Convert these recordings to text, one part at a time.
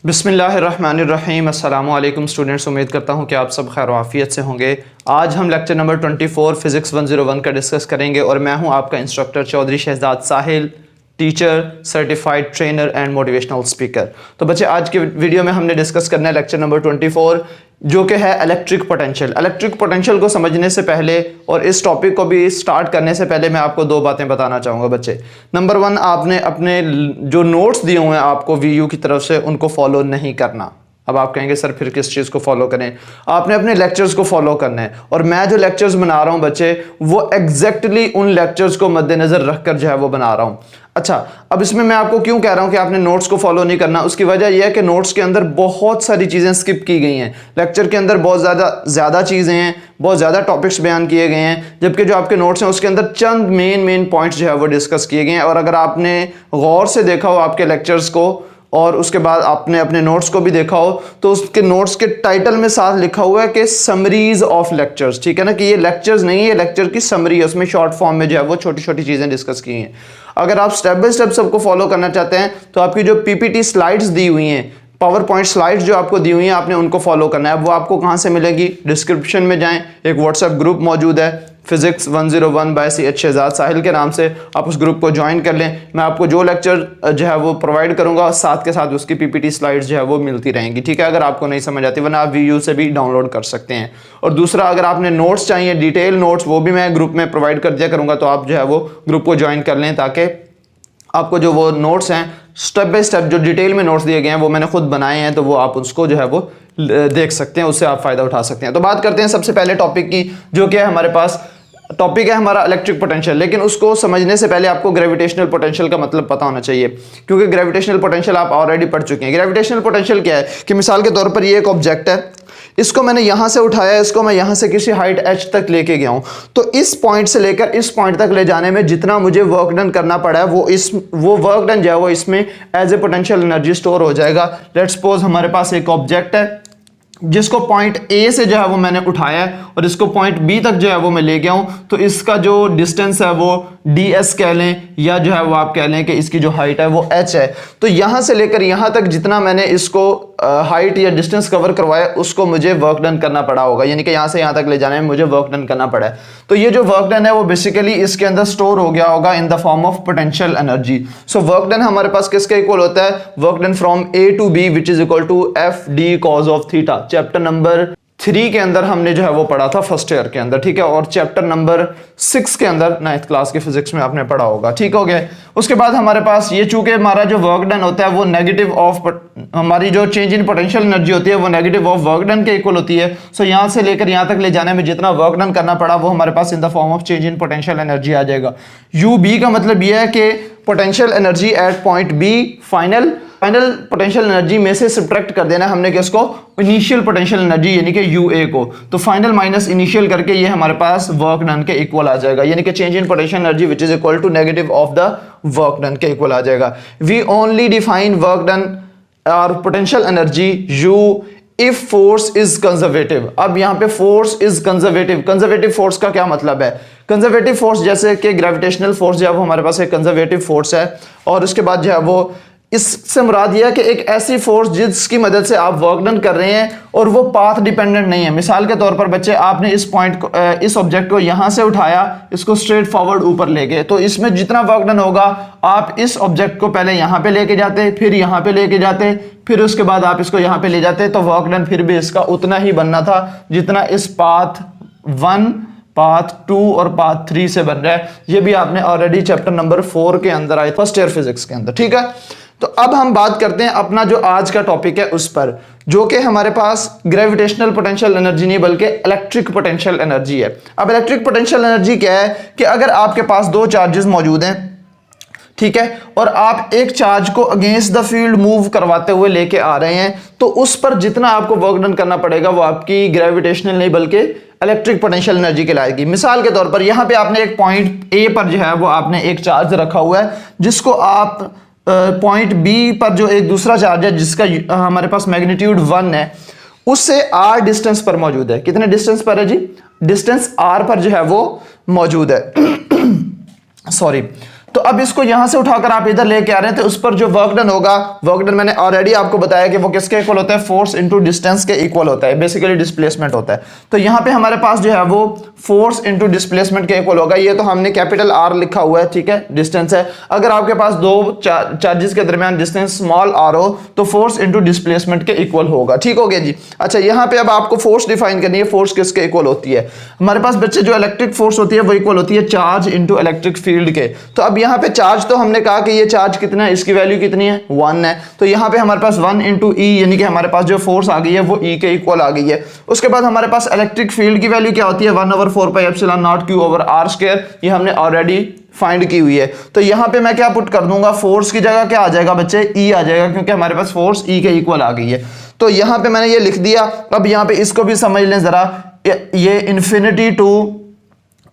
बिस्मिल्लाहिर्रहमानिर्रहीम। अस्सलामु अलैकुम स्टूडेंट्स, उम्मीद करता हूँ कि आप सब खैर आफियत से होंगे। आज हम लेक्चर नंबर 24 फिज़िक्स 101 का डिस्कस करेंगे और मैं हूँ आपका instructor Chaudhary Shahzad Sahil, teacher, certified trainer and motivational speaker. तो बच्चे, आज के वीडियो में हमने डिस्कस करना है लेक्चर नंबर 24 जो कि है इलेक्ट्रिक पोटेंशियल। इलेक्ट्रिक पोटेंशियल को समझने से पहले और इस टॉपिक को भी स्टार्ट करने से पहले मैं आपको दो बातें बताना चाहूँगा बच्चे। नंबर 1, आपने अपने जो नोट्स दिए हुए हैं आपको वीयू की तरफ से उनको फॉलो नहीं करना। अब आप कहेंगे सर फिर किस चीज़ को फॉलो करें? आपने अपने लेक्चर्स को फॉलो करना है और मैं जो लेक्चर्स बना रहा हूं बच्चे वो एग्जैक्टली उन लेक्चर्स को मद्देनजर रखकर जो है वो बना रहा हूं। अच्छा, अब इसमें मैं आपको क्यों कह रहा हूं कि आपने नोट्स को फॉलो नहीं करना? उसकी वजह यह है कि नोट्स के अंदर बहुत सारी चीज़ें स्किप की गई हैं। लेक्चर के अंदर बहुत ज़्यादा चीज़ें हैं, बहुत ज़्यादा टॉपिक्स बयान किए गए हैं, जबकि जो आपके नोट्स हैं उसके अंदर चंद मेन पॉइंट्स जो है वो डिस्कस किए गए हैं। और अगर आपने गौर से देखा हो आपके लेक्चर्स को और उसके बाद आपने अपने नोट्स को भी देखा हो तो उसके नोट्स के टाइटल में साथ लिखा हुआ है कि समरीज ऑफ लेक्चर्स। ठीक है ना, कि ये लेक्चर्स नहीं है, लेक्चर की समरी है, उसमें शॉर्ट फॉर्म में जो है वो छोटी छोटी चीज़ें डिस्कस की हैं। अगर आप स्टेप बाय स्टेप सबको फॉलो करना चाहते हैं तो आपकी जो पीपीटी स्लाइड्स दी हुई हैं, पावर पॉइंट स्लाइड्स जो आपको दी हुई हैं, आपने उनको फॉलो करना है। वो आपको कहाँ से मिलेगी? डिस्क्रिप्शन में जाएं, एक व्हाट्सएप ग्रुप मौजूद है फिजिक्स 101 बाय च शहजाद साहिल के नाम से, आप उस ग्रुप को ज्वाइन कर लें। मैं आपको जो लेक्चर जो है वो प्रोवाइड करूंगा साथ के साथ उसकी पीपीटी स्लाइड्स जो है वो मिलती रहेंगी। ठीक है, अगर आपको नहीं समझ आती वरना आप वीयू से भी डाउनलोड कर सकते हैं। और दूसरा, अगर आपने नोट्स चाहिए, डिटेल नोट्स, वो भी मैं ग्रुप में प्रोवाइड कर दिया करूंगा, तो आप जो है वो ग्रुप को ज्वाइन कर लें ताकि आपको जो वो नोट्स हैं स्टेप बाय स्टेप जो डिटेल में नोट्स दिए गए हैं वो मैंने खुद बनाए हैं, तो वो आप उसको जो है वो देख सकते हैं, उससे आप फायदा उठा सकते हैं। तो बात करते हैं सबसे पहले टॉपिक की, जो कि है हमारे पास टॉपिक है हमारा इलेक्ट्रिक पोटेंशियल। लेकिन उसको समझने से पहले आपको ग्रेविटेशनल पोटेंशियल का मतलब पता होना चाहिए, क्योंकि ग्रेविटेशनल पोटेंशियल आप ऑलरेडी पढ़ चुके हैं। ग्रेविटेशनल पोटेंशियल क्या है कि मिसाल के तौर पर ये एक ऑब्जेक्ट है, इसको मैंने यहां से उठाया, इसको मैं यहां से किसी हाइट h तक लेके गया हूं, तो इस पॉइंट से लेकर इस पॉइंट तक ले जाने में जितना मुझे वर्क डन करना पड़ा है वो वर्क डन जो है वो इसमें as a potential energy store हो जाएगा। लेट्स सपोज हमारे पास एक ऑब्जेक्ट है जिसको पॉइंट ए से जो है वो मैंने उठाया है और इसको पॉइंट बी तक जो है वो मैं ले गया हूं, तो इसका जो डिस्टेंस है वो ds कह लें, या जो है वो आप कह लें कि इसकी जो हाइट है वो h है। तो यहां से लेकर यहां तक जितना मैंने इसको हाइट या डिस्टेंस कवर करवाया उसको मुझे वर्क डन करना पड़ा होगा, यानी कि यहां से यहां तक ले जाने में मुझे वर्क डन करना पड़ा है। तो ये जो वर्क डन है वो बेसिकली इसके अंदर स्टोर हो गया होगा in the form of potential energy. So work done हमारे पास किसके इक्वल होता है? Work done from A to B which is equal to F D cos of theta. Chapter number 3 के अंदर हमने जो है वो पढ़ा था फर्स्ट ईयर के अंदर। ठीक है, और चैप्टर नंबर 6 के अंदर 9th क्लास के फिजिक्स में आपने पढ़ा होगा। ठीक हो गया। उसके बाद हमारे पास ये, चूंकि हमारा जो वर्क डन होता है वो नेगेटिव ऑफ, हमारी जो चेंज इन पोटेंशियल एनर्जी होती है वो नेगेटिव ऑफ वर्क डन के इक्वल होती है। सो यहां से लेकर यहां तक ले जाने में जितना वर्क डन करना पड़ा वो हमारे पास in the form of change in potential energy आ जाएगा। यू बी का मतलब यह है कि potential energy at point B, final potential energy में से सब्ट्रैक्ट कर देना हमने किसको? इनिशियल पोटेंशियल एनर्जी यानी कि यूए को। तो फाइनल माइनस इनिशियल करके ये हमारे पास वर्क डन के इक्वल आ जाएगा, यानी कि change in potential energy which is equal to negative of the work done के इक्वल आ जाएगा। We only define work done और potential energy U if force is conservative. अब यहाँ पे force is conservative. Conservative force का क्या मतलब है? कंजर्वेटिव फोर्स जैसे कि ग्रेविटेशनल फोर्स जो है वो हमारे पास एक कंजर्वेटिव फोर्स है, और उसके बाद जो है वो इससे मुराद यह है कि एक ऐसी फोर्स जिसकी मदद से आप वर्क डन कर रहे हैं और वो पाथ डिपेंडेंट नहीं है। मिसाल के तौर पर बच्चे, आपने इस पॉइंट को, इस ऑब्जेक्ट को यहां से उठाया, इसको स्ट्रेट फॉरवर्ड ऊपर ले गए, तो इसमें जितना वर्क डन होगा आप इस ऑब्जेक्ट को पहले यहां पे लेके जाते, फिर यहां पे लेके जाते, फिर उसके बाद आप इसको यहां पे ले जाते, तो वर्क डन फिर भी इसका उतना ही बनना था जितना इस पाथ 1, पाथ 2 और पाथ 3 से बन रहा है। ये भी आपने ऑलरेडी चैप्टर नंबर 4 के अंदर आए, फर्स्ट ईयर फिजिक्स के अंदर। ठीक है, तो अब हम बात करते हैं अपना जो आज का टॉपिक है उस पर, जो कि हमारे पास ग्रेविटेशनल पोटेंशियल एनर्जी नहीं बल्कि इलेक्ट्रिक पोटेंशियल एनर्जी है। अब इलेक्ट्रिक पोटेंशियल एनर्जी क्या है कि अगर आपके पास दो चार्जेस मौजूद हैं, ठीक है, और आप एक चार्ज को अगेंस्ट द फील्ड मूव करवाते हुए लेके आ रहे हैं, तो उस पर जितना आपको वर्क डन करना पड़ेगा वो आपकी ग्रेविटेशनल नहीं बल्कि इलेक्ट्रिक पोटेंशियल एनर्जी कहलाएगी। मिसाल के तौर पर यहां पे आपने एक पॉइंट ए पर जो है वो आपने एक चार्ज रखा हुआ है, जिसको आप पॉइंट बी पर जो एक दूसरा चार्ज है जिसका हमारे पास मैग्नीट्यूड 1 है, उससे r डिस्टेंस पर मौजूद है। कितने डिस्टेंस पर है जी? डिस्टेंस r पर जो है वो मौजूद है। सॉरी। तो अब इसको यहां से उठाकर आप इधर लेके आ रहे हैं, तो उस पर जो वर्क डन होगा, वर्क डन मैंने ऑलरेडी आपको बताया कि वो किसके इक्वल होता है, फोर्स इनटू डिस्टेंस के इक्वल होता है, बेसिकली डिस्प्लेसमेंट होता है। तो यहां पे हमारे पास जो है वो फोर्स इनटू डिस्प्लेसमेंट के इक्वल होगा। ये तो हमने कैपिटल आर लिखा हुआ है, ठीक है, डिस्टेंस है। अगर आपके पास दो चार्जेस के दरमियान डिस्टेंस स्मॉल आर हो तो फोर्स इनटू डिस्प्लेसमेंट के इक्वल होगा, ठीक हो गया जी। अच्छा, यहां पे अब आपको फोर्स डिफाइन करनी है, फोर्स किसके इक्वल होती है। हमारे पास बच्चे जो इलेक्ट्रिक फोर्स होती है वो इक्वल होती है चार्ज इनटू इलेक्ट्रिक फील्ड के। तो अब यहां पे चार्ज, तो हमने कहा कि ये चार्ज कितना है, इसकी वैल्यू कितनी है, 1 है। तो यहां पे हमारे पास 1 इंटू ई, यानी कि हमारे पास जो फोर्स आ गई है वो ई के इक्वल आ गई है। उसके बाद हमारे पास इलेक्ट्रिक फील्ड की वैल्यू क्या होती है, 1/4 pi epsilon naught Q over R square. ये हमने ऑलरेडी फाइंड की हुई है। तो यहां पे मैं क्या पुट कर दूंगा, फोर्स की जगह क्या आ जाएगा बच्चे, ई आ जाएगा, क्योंकि हमारे पास फोर्स ई के इक्वल आ गई है। तो यहां पे मैंने ये लिख दिया। अब यहां पे इसको भी समझ लें जरा, ये इन्फिनिटी टू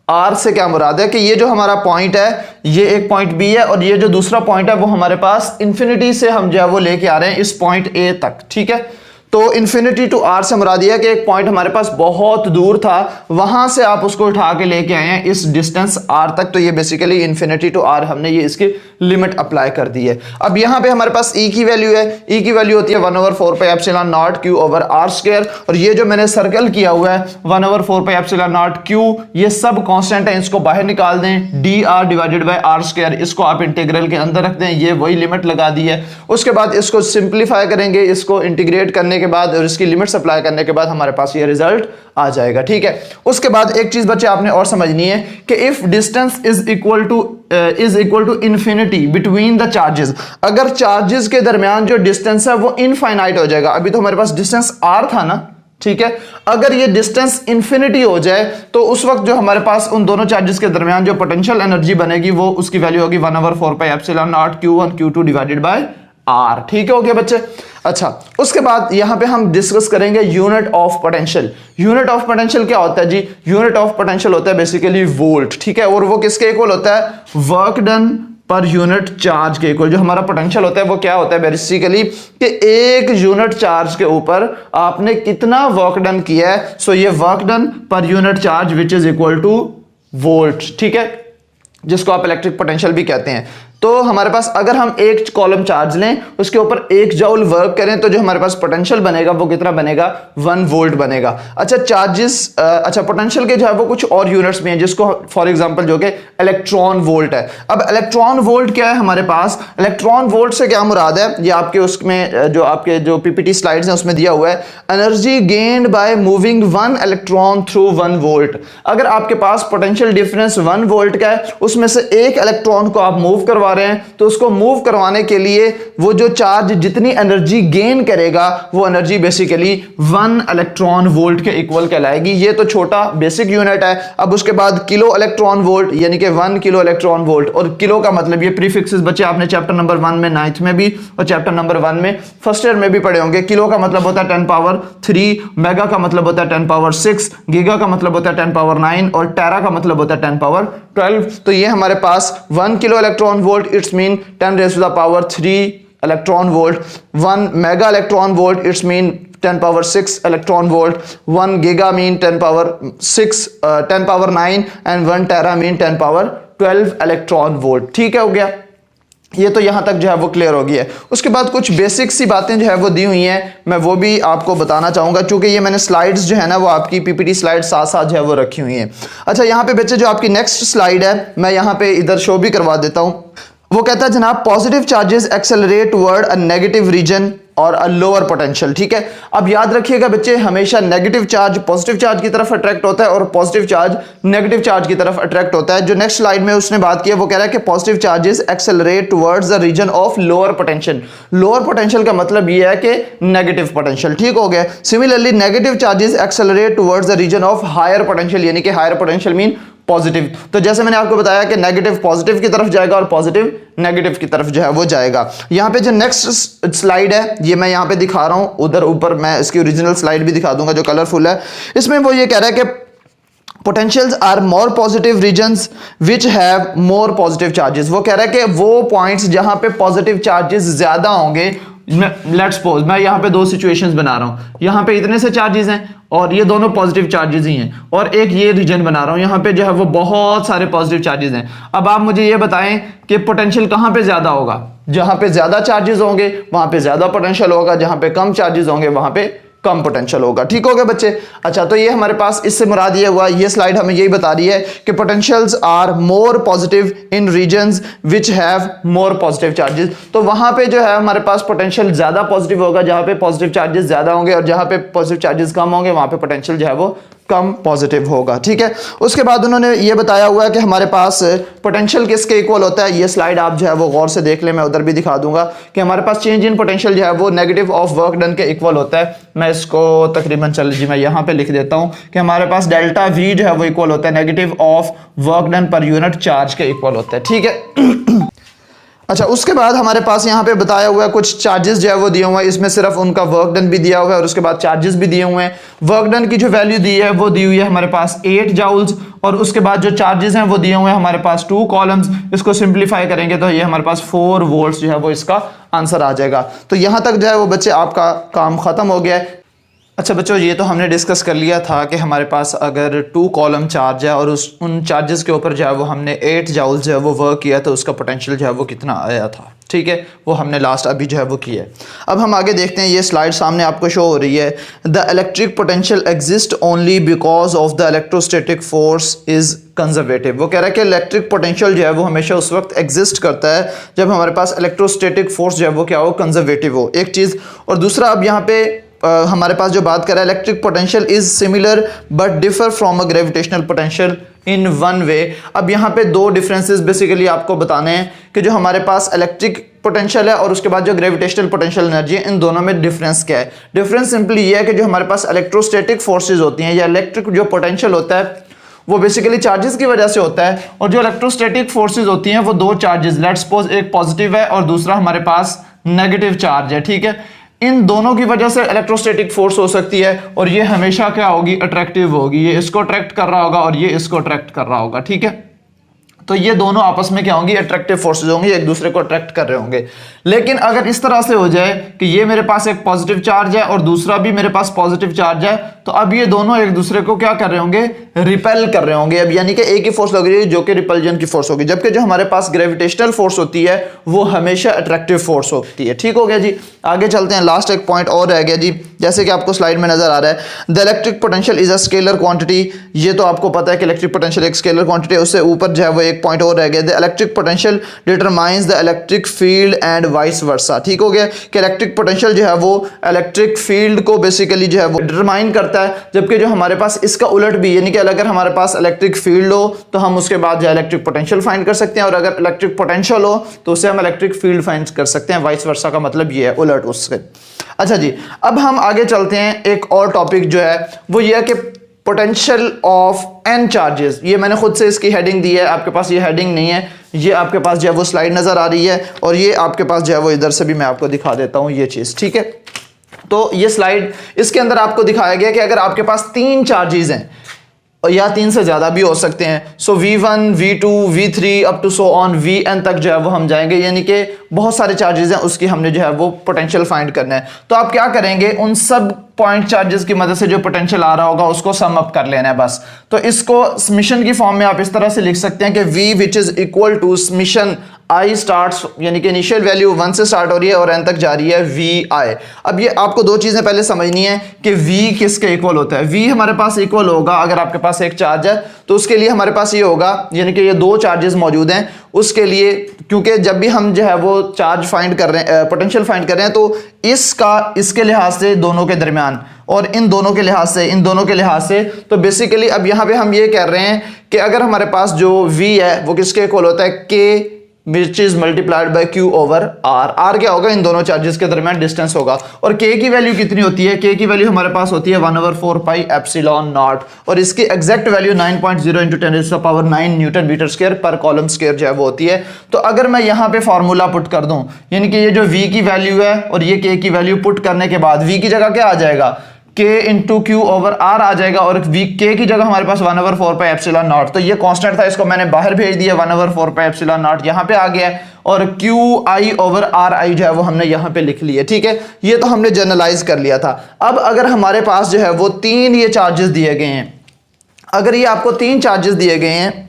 आर से क्या मुराद है कि ये जो हमारा पॉइंट है ये एक पॉइंट बी है, और ये जो दूसरा पॉइंट है वो हमारे पास इन्फिनिटी से हम जो है वो लेके आ रहे हैं इस पॉइंट ए तक, ठीक है। तो इन्फिनिटी टू आर से मुराद है कि एक पॉइंट हमारे पास बहुत दूर था, वहां से आप उसको उठा के लेके आए हैं इस डिस्टेंस आर तक। तो ये बेसिकली इन्फिनिटी टू आर हमने ये इसकी लिमिट अप्लाई कर दी है। अब यहां पे हमारे पास ई की वैल्यू है, ई की वैल्यू होती है 1/4 pi epsilon naught Q over R square. और ये जो मैंने सर्कल किया हुआ है 1/4 पाई एप्सिलॉन नॉट क्यू, ये सब कांस्टेंट है, इसको बाहर निकाल दें, D R divided by R square, इसको आप इंटीग्रल के अंदर रख दें, ये वही लिमिट लगा दी है। उसके बाद इसको सिंप्लीफाई करेंगे, इसको इंटीग्रेट करने के बाद और इसकी लिमिट अप्लाई करने के बाद हमारे पास ये रिजल्ट आ जाएगा, ठीक है। उसके बाद एक चीज बच्चे आपने और समझनी है कि if distance is equal to infinity between the charges, अगर चार्जेस के दरमियान जो डिस्टेंस है वो इनफाइनाइट हो जाएगा। अभी तो हमारे पास डिस्टेंस आर था ना, ठीक है। अगर ये डिस्टेंस इन्फिनिटी हो जाए तो उस वक्त जो हमारे पास उन दोनों चार्जेस के दरमियान जो पोटेंशियल एनर्जी बनेगी वो उसकी वैल्यू होगी 1/4 pi epsilon naught Q1 Q2 divided by R, ठीक हो गया बच्चे। अच्छा, उसके बाद यहां पे हम डिस्कस करेंगे unit of potential. Unit of potential क्या होता है जी, यूनिट ऑफ पोटेंशियल होता है बेसिकली वोल्ट, ठीक है। और वो किसके इक्वल होता है, work done per unit charge के इक्वल। जो हमारा पोटेंशियल होता है वो क्या होता है बेसिकली कि एक यूनिट चार्ज के ऊपर आपने कितना वर्क डन किया है, सो ये work done per unit charge which is equal two volt, ठीक है, जिसको आप इलेक्ट्रिक पोटेंशियल भी कहते हैं। तो हमारे पास अगर हम एक कॉलम चार्ज लें, उसके ऊपर 1 जूल वर्क करें, तो जो हमारे पास पोटेंशियल बनेगा वो कितना बनेगा, 1 वोल्ट बनेगा। अच्छा, चार्जेस, अच्छा पोटेंशियल के जो है वो कुछ और यूनिट्स में है, जिसको फॉर एग्जांपल जो कि इलेक्ट्रॉन वोल्ट है। अब इलेक्ट्रॉन वोल्ट क्या है हमारे पास, इलेक्ट्रॉन वोल्ट से क्या मुराद है, ये आपके उसमें जो आपके जो पीपीटी स्लाइड्स हैं उसमें दिया हुआ है, energy gained by moving 1 electron through 1 volt. अगर आपके पास पोटेंशियल डिफरेंस 1 वोल्ट का है, उसमें से एक इलेक्ट्रॉन को आप मूव करवा रहे हैं, तो उसको मूव करवाने के लिए वो जो चार्ज जितनी एनर्जी गेन करेगा वो एनर्जी बेसिकली 1 इलेक्ट्रॉन वोल्ट के इक्वल कहलाएगी। ये तो छोटा बेसिक यूनिट है। अब उसके बाद किलो इलेक्ट्रॉन वोल्ट, यानी कि 1 किलो इलेक्ट्रॉन वोल्ट। और किलो का मतलब ये प्रीफिक्सेस बच्चे आपने चैप्टर नंबर 1 में 9th में भी और चैप्टर नंबर 1 में फर्स्ट ईयर में भी पढ़े होंगे। किलो का मतलब होता है 10 पावर 3, मेगा का मतलब होता है 10 पावर 6, गीगा का मतलब होता है 10 पावर 9 और टेरा का मतलब होता है 10 पावर 12। तो ये हमारे पास 1 kilo electron volt it's mean 10 raised to the power 3 electron volt, 1 mega electron volt it's mean 10 power 6 electron volt, 1 giga mean 10 power 6 10 power 9 and 1 tera mean 10 power 12 electron volt, ठीक है, हो गया। ये तो यहां तक जो है वो क्लियर हो गया है। उसके बाद कुछ बेसिक सी बातें जो है वो दी हुई हैं, मैं वो भी आपको बताना चाहूंगा, क्योंकि ये मैंने स्लाइड्स जो है ना वो आपकी पीपीटी स्लाइड साथ साथ जो है वो रखी हुई हैं। अच्छा, यहाँ पे बच्चे जो आपकी नेक्स्ट स्लाइड है मैं यहाँ पे इधर शो भी करवा देता हूँ। वो कहता है जनाब positive charges accelerate toward a negative reason और अ लोअर पोटेंशियल, ठीक है। अब याद रखिएगा बच्चे, हमेशा नेगेटिव चार्ज पॉजिटिव चार्ज की तरफ अट्रैक्ट होता है और पॉजिटिव चार्ज नेगेटिव चार्ज की तरफ अट्रैक्ट होता है। जो नेक्स्ट स्लाइड में उसने बात की है वो कह रहा है कि positive charges accelerate towards the region of lower potential. Lower potential का मतलब ये है कि नेगेटिव पोटेंशियल, ठीक हो गया। Similarly negative charges accelerate towards the region of higher potential, यानी कि हायर पोटेंशियल मीन पॉजिटिव। तो जैसे मैंने आपको बताया कि नेगेटिव पॉजिटिव की तरफ जाएगा और पॉजिटिव नेगेटिव की तरफ जो है वो जाएगा। यहां पे जो नेक्स्ट स्लाइड है ये मैं यहां पे दिखा रहा हूं, उधर ऊपर मैं इसकी ओरिजिनल स्लाइड भी दिखा दूंगा जो कलरफुल है। इसमें वो ये कह रहा है कि potentials are more positive regions which have more positive charges. वो कह रहा है कि वो पॉइंट्स जहां पे पॉजिटिव चार्जेस ज्यादा होंगे, लेट्स सपोज मैं यहाँ पे 2 सिचुएशंस बना रहा हूँ, यहाँ पे इतने से चार्जेस हैं और ये दोनों पॉजिटिव चार्जेस ही हैं, और एक ये रीजन बना रहा हूं यहाँ पे जो है वो बहुत सारे पॉजिटिव चार्जेस हैं। अब आप मुझे ये बताएं कि पोटेंशियल कहां पे ज्यादा होगा? जहां पे ज्यादा चार्जेस होंगे वहां पे ज्यादा पोटेंशियल होगा, जहां पे कम चार्जेस होंगे वहां पे कम पोटेंशियल होगा। ठीक हो गया बच्चे? अच्छा, तो ये हमारे पास इससे मुराद ये हुआ, ये स्लाइड हमें यही बता रही है कि potentials are more positive in regions which have more positive charges. तो वहां पे जो है हमारे पास पोटेंशियल ज्यादा पॉजिटिव होगा जहां पे पॉजिटिव चार्जेस ज्यादा होंगे, और जहां पे पॉजिटिव चार्जेस कम होंगे वहां पे पोटेंशियल जो है वो कम पॉजिटिव होगा। ठीक है, उसके बाद उन्होंने ये बताया हुआ है कि हमारे पास पोटेंशियल किसके इक्वल होता है। ये स्लाइड आप जो है वो गौर से देख लें, मैं उधर भी दिखा दूंगा कि हमारे पास चेंज इन पोटेंशियल जो है वो नेगेटिव ऑफ वर्क डन के इक्वल होता है। मैं इसको तकरीबन चल जी मैं यहाँ पे लिख देता हूँ कि हमारे पास डेल्टा वी जो है वो इक्वल होता है negative of work done per unit charge के इक्वल होता है। ठीक है अच्छा, उसके बाद हमारे पास यहाँ पे बताया हुआ है कुछ चार्जेस जो है वो दिए हुए हैं, इसमें सिर्फ उनका वर्क डन भी दिया हुआ है और उसके बाद चार्जेस भी दिए हुए हैं। वर्क डन की जो वैल्यू दी है वो दी हुई है हमारे पास 8 जाउल्स, और उसके बाद जो चार्जेस हैं वो दिए हुए हैं हमारे पास 2 कॉलम्स। इसको सिंप्लीफाई करेंगे तो ये हमारे पास 4 वोल्ट्स जो है वो इसका आंसर आ जाएगा। तो यहाँ तक जो है वो बच्चे आपका काम खत्म हो गया है। अच्छा बच्चों, ये तो हमने डिस्कस कर लिया था कि हमारे पास अगर 2 कॉलम चार्ज है और उन चार्जेस के ऊपर जो है वो हमने 8 जाउल जो है वो वर्क किया तो उसका पोटेंशियल जो है वो कितना आया था। ठीक है, वो हमने लास्ट अभी जो है वो किया है। अब हम आगे देखते हैं, ये स्लाइड सामने आपको शो हो रही है। The electric potential exist only because of the electrostatic force is conservative. वो कह रहा है कि इलेक्ट्रिक पोटेंशियल जो है वो हमेशा उस वक्त एग्जिस्ट करता है जब हमारे पास इलेक्ट्रोस्टैटिक फोर्स जो है वो क्या हो, कंजर्वेटिव हो, एक चीज़। और दूसरा, अब यहाँ पे हमारे पास जो बात कर रहा है, electric potential is similar but differ from a gravitational potential in one way. अब यहाँ पे 2 डिफरेंसेस बेसिकली आपको बताने हैं कि जो हमारे पास इलेक्ट्रिक पोटेंशियल है और उसके बाद जो ग्रेविटेशनल पोटेंशियल एनर्जी है, इन दोनों में डिफरेंस क्या है। डिफरेंस सिंपली ये है कि जो हमारे पास इलेक्ट्रोस्टैटिक फोर्सेज होती हैं या इलेक्ट्रिक जो पोटेंशियल होता है वो बेसिकली चार्जेस की वजह से होता है, और जो इलेक्ट्रोस्टैटिक फोर्सेज होती हैं वो 2 चार्जेस, लेट्स सपोज एक पॉजिटिव है और दूसरा हमारे पास नेगेटिव चार्ज है। ठीक है, इन दोनों की वजह से इलेक्ट्रोस्टैटिक फोर्स हो सकती है, और ये हमेशा क्या होगी, अट्रैक्टिव होगी। ये इसको अट्रैक्ट कर रहा होगा और ये इसको अट्रैक्ट कर रहा होगा। ठीक है, तो ये दोनों आपस में क्या होंगी, अट्रैक्टिव फोर्सेज होंगी, एक दूसरे को अट्रैक्ट कर रहे होंगे। लेकिन अगर इस तरह से हो जाए कि ये मेरे पास एक पॉजिटिव चार्ज है और दूसरा भी मेरे पास पॉजिटिव चार्ज है, तो अब ये दोनों एक दूसरे को क्या कर रहे होंगे, रिपेल कर रहे होंगे। अब यानी कि एक ही फोर्स लग रही है जो कि रिपल्जन की फोर्स होगी, जबकि जो हमारे पास ग्रेविटेशनल फोर्स होती है वो हमेशा अट्रैक्टिव फोर्स होती है। ठीक हो गया जी, आगे चलते हैं। लास्ट एक पॉइंट और रह गया जी, जैसे कि आपको स्लाइड में नजर आ रहा है, the electric potential is a scalar quantity. ये तो आपको पता है कि इलेक्ट्रिक पोटेंशियल एक स्केलर क्वांटिटी है। उससे ऊपर जो है वो एक पॉइंट और रह गया, the electric potential determines the electric field and vice versa. ठीक हो गया कि इलेक्ट्रिक पोटेंशियल जो है वो इलेक्ट्रिक फील्ड को बेसिकली जो है वो डिटरमाइन करता है, जबकि जो हमारे पास इसका उलट भी, यानी कि अगर हमारे पास इलेक्ट्रिक फील्ड हो तो हम उसके बाद जो इलेक्ट्रिक पोटेंशियल फाइंड कर सकते हैं, और अगर इलेक्ट्रिक पोटेंशियल हो तो उससे हम इलेक्ट्रिक फील्ड फाइंड कर सकते हैं। वाइस वर्सा का मतलब ये है, उलट उससे। अच्छा जी, अब हम आगे चलते हैं। एक और टॉपिक जो है वो ये है कि पोटेंशियल ऑफ एन चार्जेस। ये मैंने खुद से इसकी हेडिंग दी है, आपके पास ये हेडिंग नहीं है, ये आपके पास जो है वो स्लाइड नजर आ रही है, और ये आपके पास जो है वो इधर से भी मैं आपको दिखा देता हूं ये चीज। ठीक है, तो ये स्लाइड, इसके अंदर आपको दिखाया गया कि अगर आपके पास 3 चार्जेस हैं या 3 से ज्यादा भी हो सकते हैं, so V1, V2, V3 up to so on Vn तक जो है वो हम जाएंगे, यानी कि बहुत सारे चार्जेस हैं, उसकी हमने जो है वो पोटेंशियल फाइंड करना है। तो आप क्या करेंगे, उन सब पॉइंट चार्जेस की मदद से जो पोटेंशियल आ रहा होगा उसको सम अप कर लेना है बस। तो इसको समीशन की फॉर्म में आप इस तरह से लिख सकते हैं कि V which is equal to summation I starts, यानी कि इनिशियल वैल्यू 1 से स्टार्ट हो रही है और n तक जा रही है VI। अब ये आपको 2 चीजें पहले समझनी है कि V किसके इक्वल होता है। V हमारे पास इक्वल होगा, अगर आपके पास एक चार्ज है तो उसके लिए हमारे पास ये होगा, यानी कि ये 2 चार्जेस मौजूद हैं उसके लिए, क्योंकि जब भी हम जो है वो चार्ज फाइंड कर रहे हैं, पोटेंशियल फाइंड कर रहे हैं, तो इसका इसके लिहाज से दोनों के दरमियान और इन दोनों के लिहाज से, इन दोनों के लिहाज से, तो बेसिकली अब यहाँ पे हम ये कह रहे हैं कि अगर हमारे पास जो V है वो किसके इक्वल होता है, K which is multiplied by Q over R। R क्या होगा, इन दोनों चार्जेस के दरमियान डिस्टेंस होगा। और K की वैल्यू कितनी होती है, K की वैल्यू हमारे पास होती है 1/4 पाई एप्सिलॉन नॉट, और इसकी exact value 9.0 × 10⁻⁹ newton metre square पर कॉलम स्क्वायर जो है वो होती है। तो अगर मैं यहाँ पे फार्मूला पुट कर दूं, यानी कि ये जो V की वैल्यू है और ये K की वैल्यू पुट करने के बाद V की जगह क्या आ जाएगा, के इंटू क्यू ओवर आर आ जाएगा और के की जगह हमारे पास 1/4πε0। तो ये कांस्टेंट था, इसको मैंने बाहर भेज दिया, 1/4πε0 यहाँ पे आ गया है और क्यू आई ओवर आर आई जो है वो हमने यहाँ पे लिख लिया। ठीक है, ये तो हमने जनरलाइज कर लिया था। अब अगर हमारे पास जो है वो 3 ये चार्जेस दिए गए हैं, अगर ये आपको 3 चार्जेस दिए गए हैं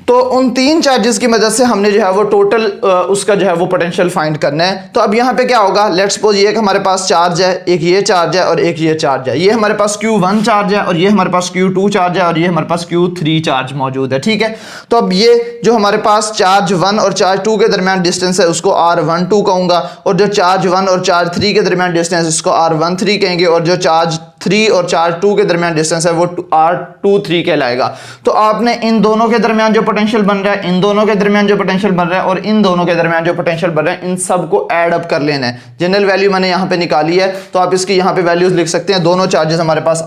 तो उन 3 चार्जेस की मदद से हमने जो है वो टोटल उसका जो है वो पोटेंशियल फाइंड करना है। तो अब यहाँ पे क्या होगा, लेट्स सपोज ये कि हमारे पास चार्ज है, एक ये चार्ज है और एक ये चार्ज है, ये हमारे पास Q1 चार्ज है और ये हमारे पास Q2 चार्ज है और ये हमारे पास Q3 चार्ज मौजूद है। ठीक है, तो अब ये जो हमारे पास चार्ज 1 और चार्ज 2 के दरमियान डिस्टेंस है उसको R12 कहूँगा, और जो चार्ज 1 और चार्ज 3 के दरमियान डिस्टेंस उसको R13 कहेंगे, और जो चार्ज 3 और चार्ज 2 के दरमियान डिस्टेंस है वो R23 कहलाएगा। तो आपने इन दोनों के दरमियान जो पोटेंशियल बन रहा है, इन दोनों के दरमियान जो पोटेंशियल बन रहा है और इन दोनों के दरमियान जो पोटेंशियल बन रहा है, इन सब को ऐड अप कर लेना है। जनरल वैल्यू मैंने यहाँ पे निकाली है, तो आप इसकी यहाँ पे वैल्यूज लिख सकते हैं। दोनों चार्जेस हमारे पास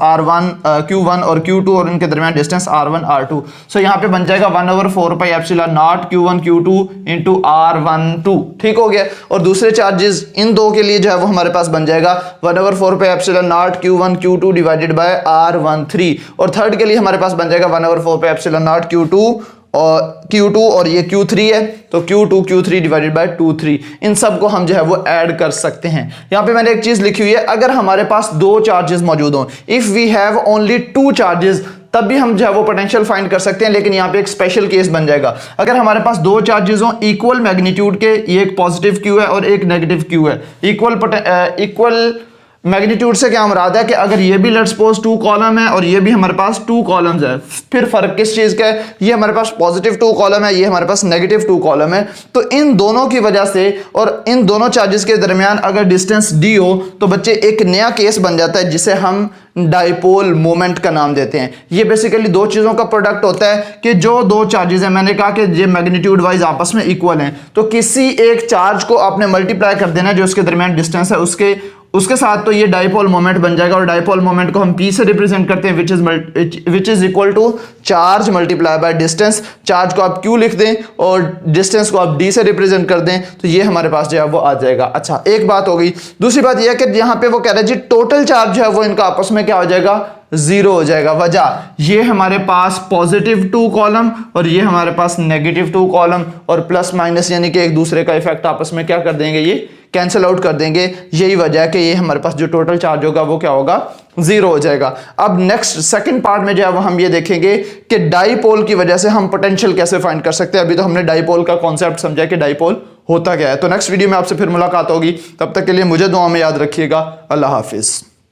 Q1 और Q2 और इनके दरमियान डिस्टेंस R1 R2। सो यहाँ पे बन जाएगा 1/4πε0 Q1 Q2 इंटू R12। ठीक हो गया। और दूसरे चार्जेस इन दो के लिए जो है वो हमारे पास बन जाएगा 1/4πε0 Q1 Q2 divided bye R13, और थर्ड के लिए हमारे पास बन जाएगा 1/4πε0 Q2 और ये Q3 है, तो Q2 Q3 डिवाइडेड बाय 2 इन सब को हम जो है वो ऐड कर सकते हैं। यहाँ पे मैंने एक चीज लिखी हुई है, अगर हमारे पास 2 चार्जेस मौजूद हों, if we have only 2 charges, तब भी हम जो है वो पोटेंशियल फाइंड कर सकते हैं। लेकिन यहाँ पे एक स्पेशल केस बन जाएगा, अगर हमारे पास 2 चार्जेस हों इक्वल मैग्नीट्यूड के, ये एक पॉजिटिव क्यू है और एक नेगेटिव क्यू है, इक्वल मैग्नीट्यूड से क्या मुराद है कि अगर ये भी लेट्स सपोज 2 कॉलम है और ये भी हमारे पास 2 कॉलम्स है, फिर फर्क किस चीज का है, ये हमारे पास पॉजिटिव 2 कॉलम है, ये हमारे पास नेगेटिव 2 कॉलम है। तो इन दोनों की वजह से और इन दोनों चार्जेस के दरमियान अगर डिस्टेंस d हो तो बच्चे एक नया केस बन जाता है जिसे हम डाइपोल मोमेंट का नाम देते हैं। ये बेसिकली 2 चीजों का प्रोडक्ट होता है कि जो 2 चार्जेस हैं, मैंने कहा कि ये मैग्नीट्यूड वाइज आपस में इक्वल हैं, तो किसी एक चार्ज को आपने मल्टीप्लाई कर देना जो उसके दरमियान डिस्टेंस है उसके साथ, तो ये डाइपोल मोमेंट बन जाएगा। और डाइपोल मोमेंट को हम P से रिप्रेजेंट करते हैं, which is equal to charge multiply by distance. Charge को आप Q लिख दें और डिस्टेंस को आप D से रिप्रेजेंट कर दें, तो ये हमारे पास जो है वो आ जाएगा। अच्छा, एक बात हो गई। दूसरी बात यह है कि यहाँ पे वो कह रहा है जी टोटल चार्ज जो है वो इनका आपस में क्या हो जाएगा, 0 हो जाएगा। वजह ये हमारे पास पॉजिटिव 2 कॉलम और ये हमारे पास नेगेटिव 2 कॉलम, और प्लस माइनस यानी कि एक दूसरे का इफेक्ट आपस में क्या कर देंगे, ये कैंसिल आउट कर देंगे। यही वजह है कि ये हमारे पास जो टोटल चार्ज होगा वो क्या होगा, 0 हो जाएगा। अब नेक्स्ट सेकंड पार्ट में जो है वो हम ये देखेंगे कि डाइपोल की वजह से हम पोटेंशियल कैसे फाइंड कर सकते हैं। अभी तो हमने डाइपोल का कॉन्सेप्ट समझा कि डाइपोल होता क्या है। तो नेक्स्ट वीडियो में आपसे फिर मुलाकात होगी, तब तक के लिए मुझे दुआ में याद रखिएगा। अल्लाह हाफिज।